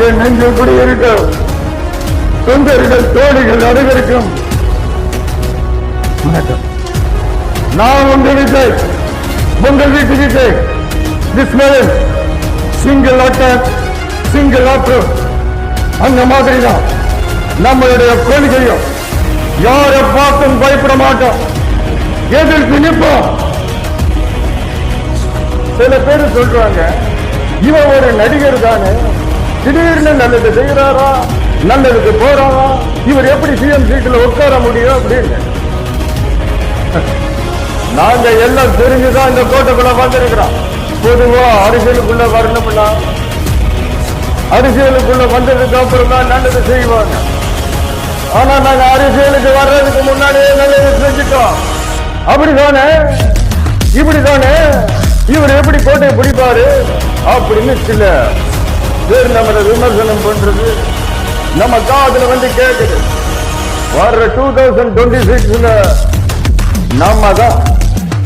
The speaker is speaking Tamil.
என் நெஞ்சில் குடியிருக்கும் தொண்டர்கள் தோழிகள் அனைவருக்கும் வணக்கம். நான் உங்கள் விஜய், உங்கள் வீட்டு விஜய். திஸ் மேல் சிங்கிள் அட்டாக், சிங்கிள் ஆப்ரோச். அந்த மாதிரி தான் நம்மளுடைய கொள்கையும். யாரை பார்த்தும் பயப்பட மாட்டோம், எதிர்த்து நிற்போம். சில பேர் சொல்றாங்க, இவன் ஒரு நடிகர் தானே, திடீர்னு நல்லது செய்யறாரா, நல்லதுக்கு போறாரா, இவர் எப்படி சிஎம் சீட்டில் உட்கார முடியும் அப்படின்னு. நாங்க எல்லாம் தெரிஞ்சுதான் இந்த கோட்டைக்குள்ள வந்திருக்கிறோம். பொதுவா அரசியலுக்குள்ள வரணும்னா அரசியலுக்குள்ள வந்ததுக்கு அப்புறம் தான் நல்லது செய்வாங்க. ஆனா நாங்க அரசியலுக்கு வர்றதுக்கு முன்னாடியே நல்லது செஞ்சுட்டோம். அப்படித்தானே, இப்படித்தானே, இவர் எப்படி கோட்டையை பிடிப்பாரு அப்படின்னு சில பேர் நம்மளை விமர்சனம் பண்றது நம்ம காதுல வந்து கேட்குது. வர்ற 2026 நம்ம தான்